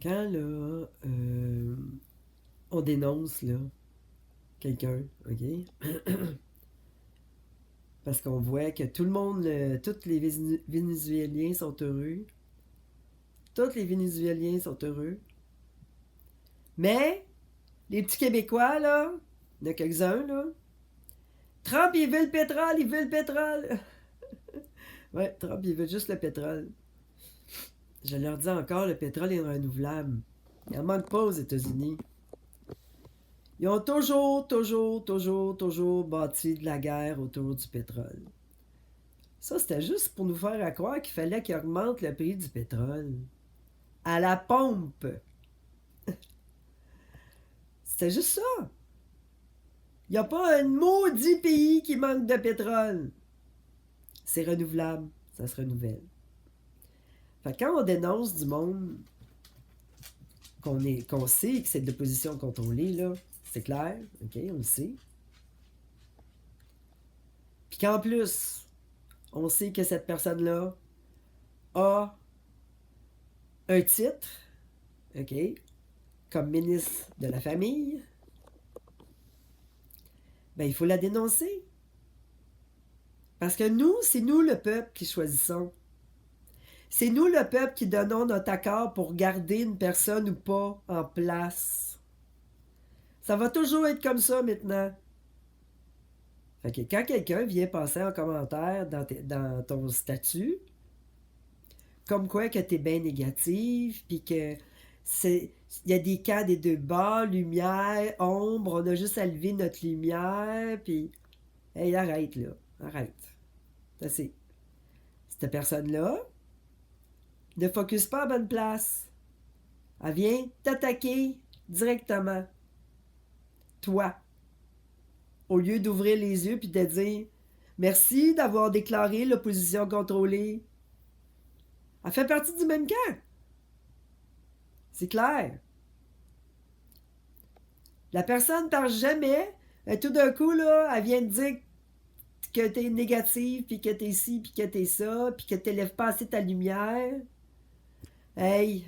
Quand là, on dénonce là, quelqu'un, OK? Parce qu'on voit que tout le monde, tous les Vénézuéliens sont heureux. Tous les Vénézuéliens sont heureux. Mais, les petits Québécois, là, il y en a quelques-uns, là, Trump, il veut le pétrole, il veut le pétrole. Ouais, Trump, il veut juste le pétrole. Je leur dis encore, le pétrole est renouvelable. Il n'en manque pas aux États-Unis. Ils ont toujours bâti de la guerre autour du pétrole. Ça, c'était juste pour nous faire croire qu'il fallait qu'ils augmentent le prix du pétrole. À la pompe. C'était juste ça. Il n'y a pas un maudit pays qui manque de pétrole. C'est renouvelable. Ça se renouvelle. Fait que quand on dénonce du monde qu'on sait que c'est de l'opposition contrôlée, là, c'est clair, ok, on le sait. Puis qu'en plus, on sait que cette personne-là a un titre, ok, comme ministre de la Famille, ben il faut la dénoncer. Parce que nous, c'est nous le peuple qui choisissons. C'est nous le peuple qui donnons notre accord pour garder une personne ou pas en place. Ça va toujours être comme ça maintenant. Fait que quand quelqu'un vient passer en commentaire dans ton statut, comme quoi que t'es bien négatif, puis que c'est il y a des cas des deux bords, lumière, ombre, on a juste à lever notre lumière, puis hey, arrête là, arrête. C'est assez. Cette personne-là ne focus pas à bonne place. Elle vient t'attaquer directement, toi, au lieu d'ouvrir les yeux puis de dire merci d'avoir déclaré l'opposition contrôlée. Elle fait partie du même camp. C'est clair. La personne parle jamais. Et tout d'un coup, là, elle vient te dire que t'es négative, puis que t'es ci, puis que t'es ça, puis que t'élèves pas assez ta lumière. Hey,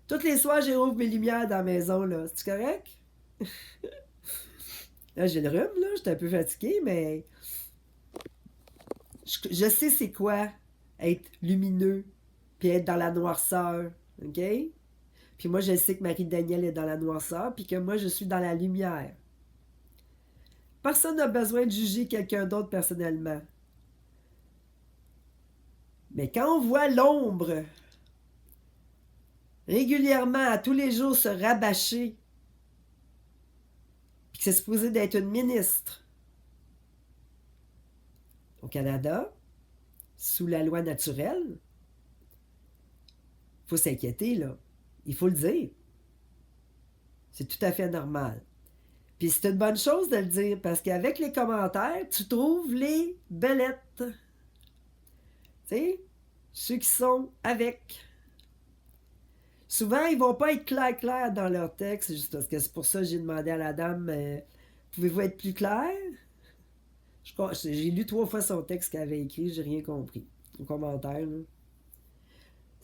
tous les soirs, j'ai rouvre mes lumières dans la maison, là. C'est correct? Là, j'ai le rhume, là. J'étais un peu fatiguée, mais je sais c'est quoi être lumineux, puis être dans la noirceur. OK? Puis moi, je sais que Marie-Danielle est dans la noirceur, puis que moi, je suis dans la lumière. Personne n'a besoin de juger quelqu'un d'autre personnellement. Mais quand on voit l'ombre régulièrement, à tous les jours, se rabâcher, puis que c'est supposé d'être une ministre au Canada, sous la loi naturelle, il faut s'inquiéter, là. Il faut le dire. C'est tout à fait normal. Puis c'est une bonne chose de le dire, parce qu'avec les commentaires, tu trouves les bellettes. Tu sais, ceux qui sont avec. Souvent, ils vont pas être clairs dans leur texte, juste parce que c'est pour ça que j'ai demandé à la dame pouvez-vous être plus clair? J'ai lu 3 fois son texte qu'elle avait écrit, j'ai rien compris. Au commentaire, là.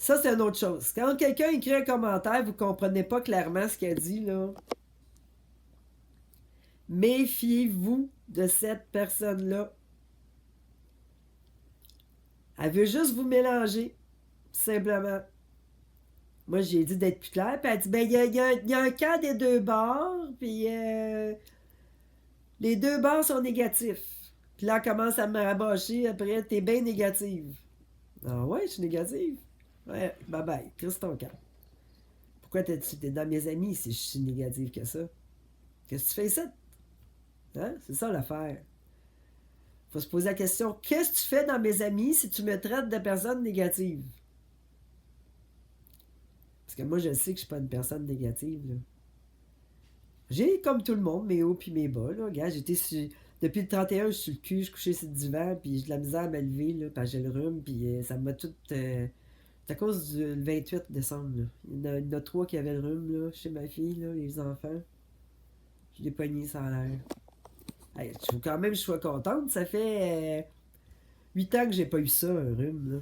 Ça, c'est une autre chose. Quand quelqu'un écrit un commentaire, vous comprenez pas clairement ce qu'elle dit, là. Méfiez-vous de cette personne-là. Elle veut juste vous mélanger, simplement. Moi, j'ai dit d'être plus clair, puis elle dit, ben, il y a un cas des deux bords, puis les deux bords sont négatifs. Puis là, elle commence à me rabâcher, après, t'es bien négative. Ah ouais, je suis négative? Ouais, bye bye, crisse ton camp. Pourquoi t'es dans mes amis si je suis négative que ça? Qu'est-ce que tu fais ça? Hein? C'est ça l'affaire. Faut se poser la question, qu'est-ce que tu fais dans mes amis si tu me traites de personne négative? Parce que moi, je sais que je suis pas une personne négative, là. J'ai, comme tout le monde, mes hauts puis mes bas, là. Regarde, depuis le 31, je suis sur le cul, je suis couché sur le divan, puis j'ai de la misère à me lever, là, parce que j'ai le rhume, puis ça m'a tout... c'est à cause du 28 décembre, là. Il y en a 3 qui avaient le rhume, là, chez ma fille, là, les enfants. Je l'ai pogné, ça a l'air. Hey, il faut quand même que je sois contente. Ça fait 8 ans que j'ai pas eu ça, un rhume, là.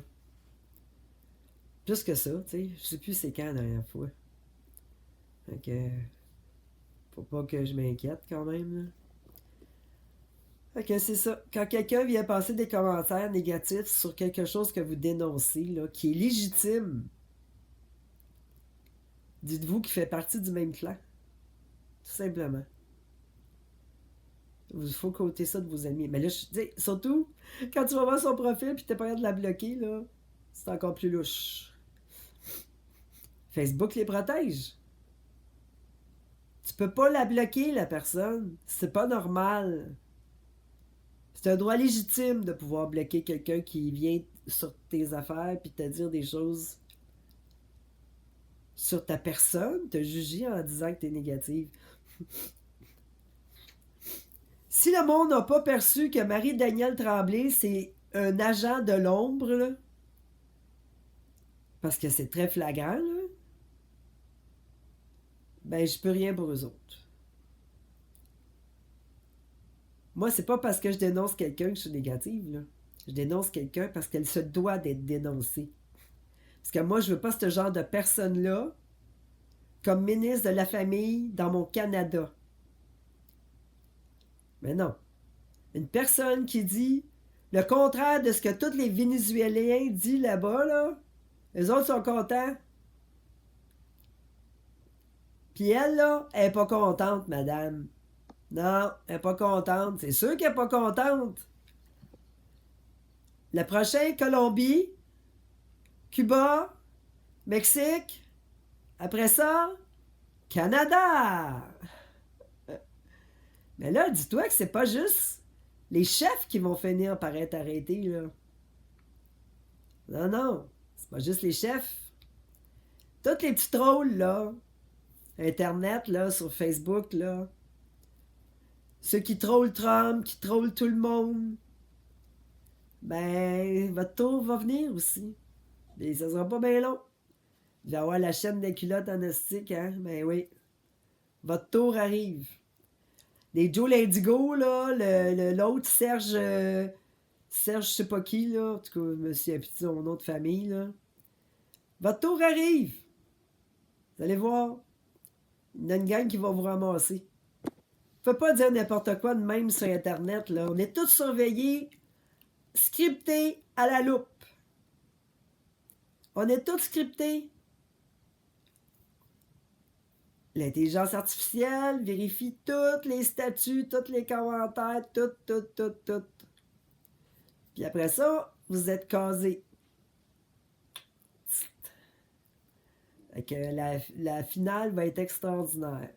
Plus que ça, tu sais. Je sais plus c'est quand la dernière fois. Fait que, faut pas que je m'inquiète quand même, là. Fait que c'est ça. Quand quelqu'un vient passer des commentaires négatifs sur quelque chose que vous dénoncez, là, qui est légitime, dites-vous qu'il fait partie du même clan. Tout simplement. Il faut côté ça de vos amis. Mais là, je dis, surtout, quand tu vas voir son profil puis t'es pas capable de la bloquer, là, c'est encore plus louche. Facebook les protège. Tu peux pas la bloquer, la personne. C'est pas normal. C'est un droit légitime de pouvoir bloquer quelqu'un qui vient sur tes affaires puis te dire des choses sur ta personne, te juger en disant que t'es négative. Si le monde n'a pas perçu que Marie-Danielle Tremblay, c'est un agent de l'ombre, là, parce que c'est très flagrant, là, ben je peux rien pour eux autres. Moi, c'est pas parce que je dénonce quelqu'un que je suis négative, là. Je dénonce quelqu'un parce qu'elle se doit d'être dénoncée. Parce que moi, je veux pas ce genre de personne-là comme ministre de la Famille dans mon Canada. Mais non. Une personne qui dit le contraire de ce que tous les Vénézuéliens disent là-bas, là, les autres sont contents. Puis elle, là, elle est pas contente, madame. Non, elle est pas contente. C'est sûr qu'elle est pas contente. Le prochain, Colombie, Cuba, Mexique. Après ça, Canada. Mais là, dis-toi que c'est pas juste les chefs qui vont finir par être arrêtés, là. Non, non. C'est pas juste les chefs. Tous les petits trolls, là. Internet, là, sur Facebook, là. Ceux qui trollent Trump, qui trollent tout le monde. Ben, votre tour va venir aussi. Et ça sera pas bien long. Il va y avoir la chaîne des culottes en astique, hein? Ben oui. Votre tour arrive. Les Joe L'indigo, là, l'autre, Serge, Serge, je sais pas qui, là. En tout cas, je me souviens plus de son nom de famille, là. Votre tour arrive. Vous allez voir. Il y a une gang qui va vous ramasser. Faut pas dire n'importe quoi de même sur Internet, là. On est tous surveillés, scriptés à la loupe. On est tous scriptés. L'intelligence artificielle vérifie tous les statuts, tous les commentaires, tout. Puis après ça, vous êtes casés. Fait que la finale va être extraordinaire.